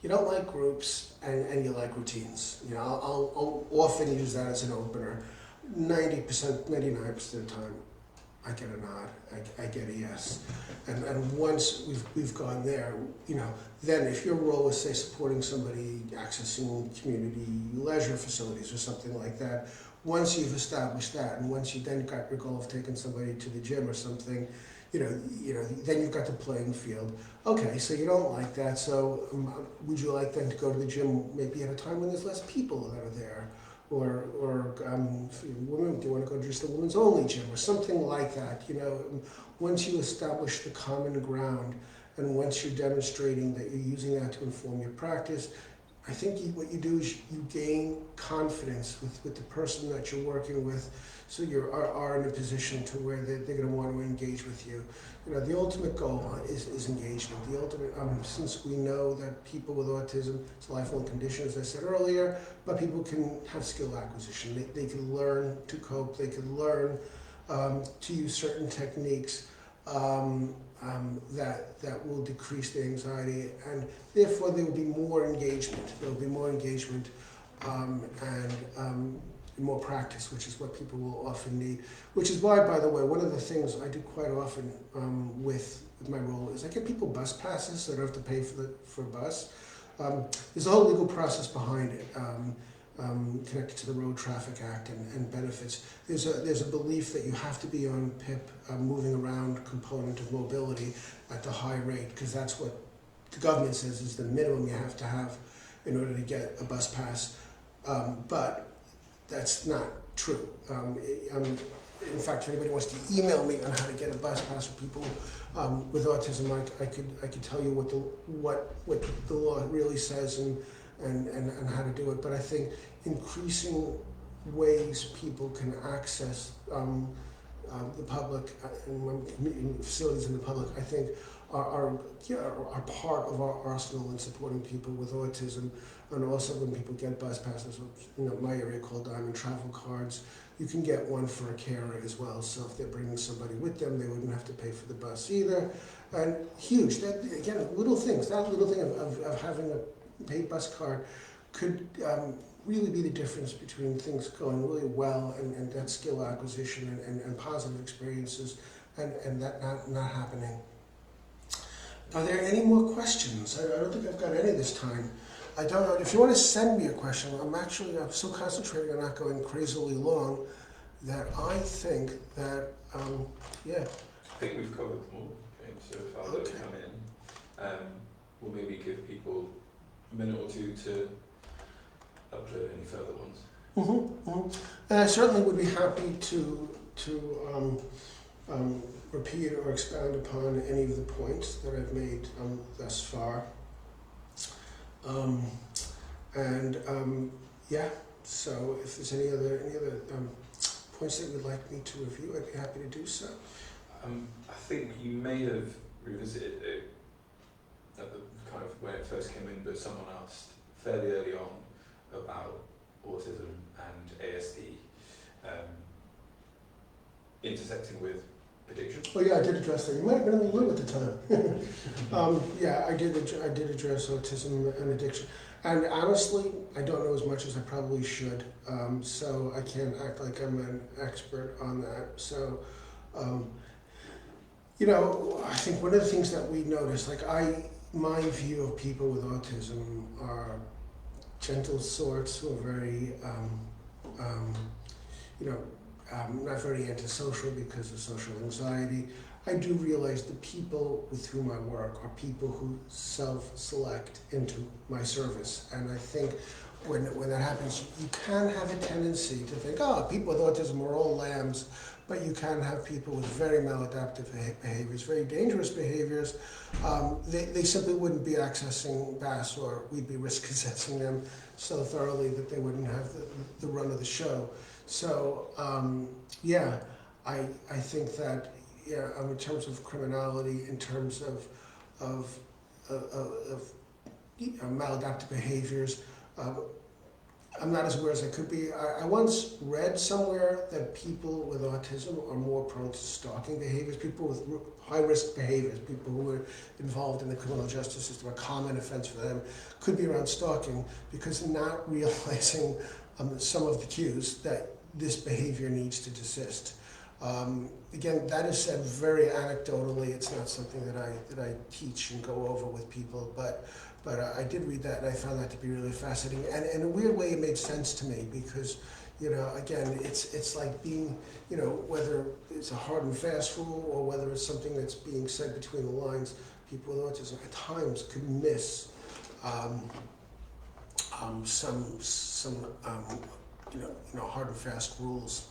You don't like groups, and you like routines. You know, I'll often use that as an opener. 90%, 99% of the time, I get a nod, I get a yes. And once we've gone there, you know, then if your role is, say, supporting somebody accessing community leisure facilities or something like that, once you've established that, and once you then got your goal of taking somebody to the gym or something, you know, then you've got the playing field. Okay, so you don't like that, so would you like then to go to the gym maybe at a time when there's less people that are there? Or for women, do you want to go to just the women's only gym or something like that? You know, once you establish the common ground and once you're demonstrating that you're using that to inform your practice, I think what you do is you gain confidence with the person that you're working with, so you are in a position to where they're going to want to engage with you. You know, the ultimate goal is engagement. The ultimate, since we know that people with autism, it's a lifelong condition, as I said earlier, but people can have skill acquisition. They can learn to cope. They can learn to use certain techniques that will decrease the anxiety, and therefore there will be more engagement. There will be more engagement and more practice, which is what people will often need. Which is why, by the way, one of the things I do quite often with my role is I get people bus passes so they don't have to pay for a bus. There's a whole legal process behind it, connected to the Road Traffic Act and benefits. There's a belief that you have to be on PIP, moving around component of mobility at the high rate, because that's what the government says is the minimum you have to have in order to get a bus pass. But that's not true. In fact, if anybody wants to email me on how to get a bus pass for people with autism, I could tell you what the law really says and how to do it. But I think increasing ways people can access the public and facilities in the public, I think, are part of our arsenal in supporting people with autism. And also when people get bus passes, my area called Diamond Travel Cards, you can get one for a carer as well. So if they're bringing somebody with them, they wouldn't have to pay for the bus either. And huge, that again, little things, that little thing of having a paid bus card could really be the difference between things going really well and that skill acquisition and positive experiences and that not happening. Are there any more questions? I don't think I've got any this time. I don't know. If you want to send me a question, I'm so concentrating on not going crazily long that I think that, yeah. I think we've covered them all. Okay, so if I'll come in, we'll maybe give people a minute or two to upload any further ones. And I certainly would be happy to repeat or expound upon any of the points that I've made thus far. Yeah, so if there's any other points that you would like me to review, I'd be happy to do so. I think you may have revisited it at the kind of when it first came in, but someone asked fairly early on about autism and ASD intersecting with addiction. Oh yeah, I did address that. You might have been in the room at the time. Yeah, I did address autism and addiction. And honestly, I don't know as much as I probably should. So I can't act like I'm an expert on that. So, I think one of the things that we notice, my view of people with autism are gentle sorts who are very, not very antisocial because of social anxiety. I do realize the people with whom I work are people who self-select into my service. And I think when that happens, you can have a tendency to think, people with autism are all lambs, but you can have people with very maladaptive behaviors, very dangerous behaviors. They simply wouldn't be accessing BAS, or we'd be risk assessing them so thoroughly that they wouldn't have the run of the show. So, I think that, in terms of criminality, in terms of maladaptive behaviors, I'm not as aware as I could be. I once read somewhere that people with autism are more prone to stalking behaviors. People with high-risk behaviors, people who are involved in the criminal justice system, a common offense for them could be around stalking because not realizing some of the cues that this behavior needs to desist. Again, that is said very anecdotally. It's not something that I teach and go over with people, but I did read that and I found that to be really fascinating. And in a weird way, it made sense to me because, again, it's like being, whether it's a hard and fast rule or whether it's something that's being said between the lines, people with autism at times could miss some hard and fast rules.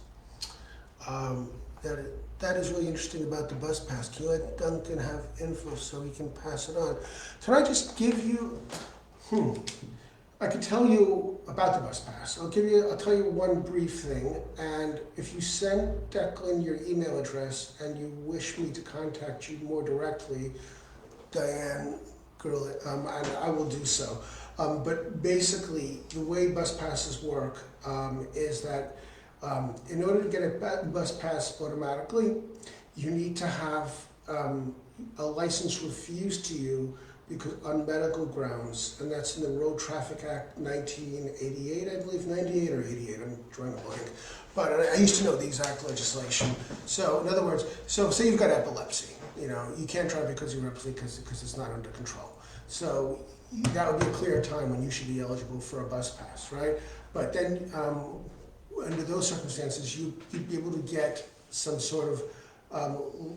That is really interesting about the bus pass. Can you let Duncan have info so he can pass it on? Can I just give you, I could tell you about the bus pass. I'll tell you one brief thing, and if you send Declan your email address and you wish me to contact you more directly, Diane Gurley, and I will do so. But basically, the way bus passes work is that in order to get a bus pass automatically, you need to have a license refused to you because on medical grounds, and that's in the Road Traffic Act 1988, I believe, 98 or 88, I'm drawing a blank. But I used to know the exact legislation. So in other words, say you've got epilepsy, you can't drive because of epilepsy because it's not under control. So that would be a clear time when you should be eligible for a bus pass, right? But then, under those circumstances, you'd be able to get some sort of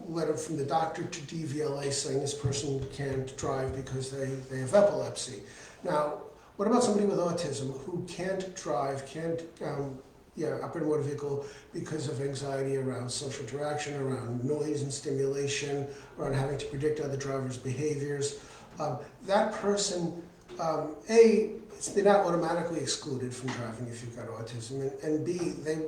letter from the doctor to DVLA saying this person can't drive because they have epilepsy. Now, what about somebody with autism who can't drive, can't operate a motor vehicle because of anxiety around social interaction, around noise and stimulation, around having to predict other drivers' behaviors? That person, they're not automatically excluded from driving if you've got autism, and B, they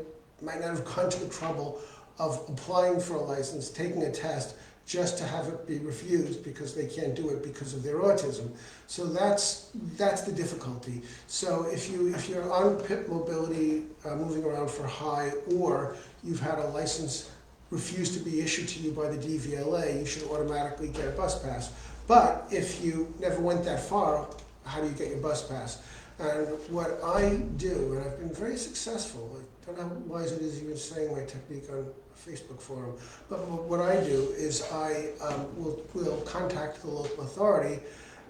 might not have gone to the trouble of applying for a license, taking a test, just to have it be refused because they can't do it because of their autism. So that's the difficulty. So if you're on PIP mobility, moving around for high, or you've had a license refused to be issued to you by the DVLA, you should automatically get a bus pass. But if you never went that far, how do you get your bus pass? And what I do, and I've been very successful, I don't know how wise it is even saying my technique on a Facebook forum, but what I do is I will contact the local authority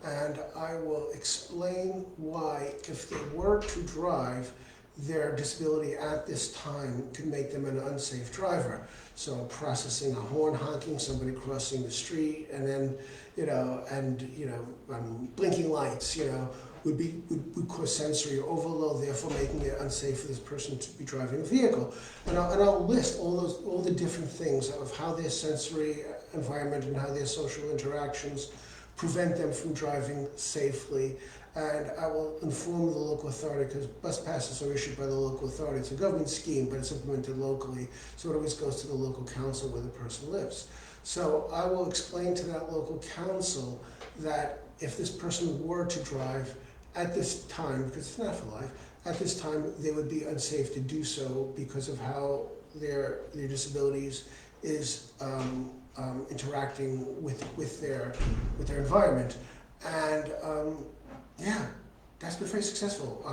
and I will explain why, if they were to drive, their disability at this time could make them an unsafe driver. So processing a horn, honking, somebody crossing the street, and then, blinking lights, would cause sensory overload, therefore making it unsafe for this person to be driving a vehicle. And I'll list all the different things of how their sensory environment and how their social interactions prevent them from driving safely. And I will inform the local authority, because bus passes are issued by the local authority. It's a government scheme, but it's implemented locally, so it always goes to the local council where the person lives. So I will explain to that local council that if this person were to drive at this time, because it's not for life, at this time they would be unsafe to do so because of how their disabilities is interacting with their environment. And that's been very successful.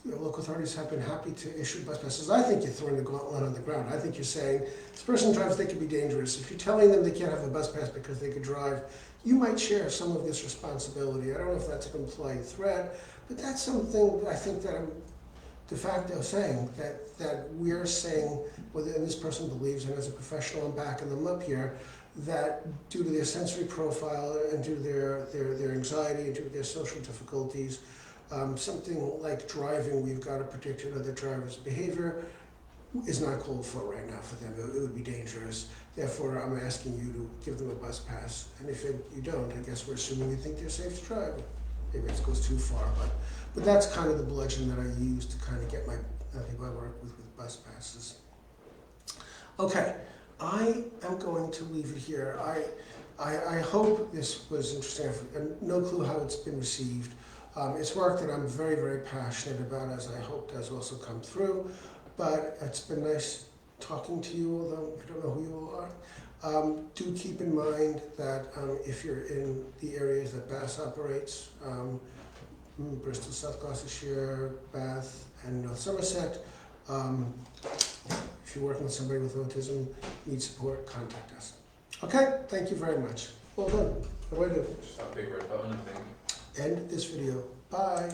Local authorities have been happy to issue bus passes. I think you're throwing the gauntlet on the ground. I think you're saying, this person drives, they could be dangerous. If you're telling them they can't have a bus pass because they could drive, you might share some of this responsibility. I don't know if that's an implied threat, but that's something I think that I'm de facto saying, that we're saying, and this person believes, and as a professional I'm backing them up here, that due to their sensory profile and due to their anxiety and due to their social difficulties, something like driving, we've got to predict another driver's behavior, is not called for right now for them. It would be dangerous. Therefore, I'm asking you to give them a bus pass. And if you don't, I guess we're assuming you think they're safe to drive. Maybe it goes too far, but that's kind of the bludgeon that I use to kind of get people I work with bus passes. Okay, I am going to leave it here. I hope this was interesting. I have no clue how it's been received. It's work that I'm very, very passionate about, as I hope has also come through. But it's been nice talking to you, although I don't know who you all are. Do keep in mind that if you're in the areas that BASS operates, Bristol, South Gloucestershire, Bath, and North Somerset, if you're working with somebody with autism, need support, contact us. Okay, thank you very much. Well done. What do I do? Just that big red button, I think. End this video. Bye.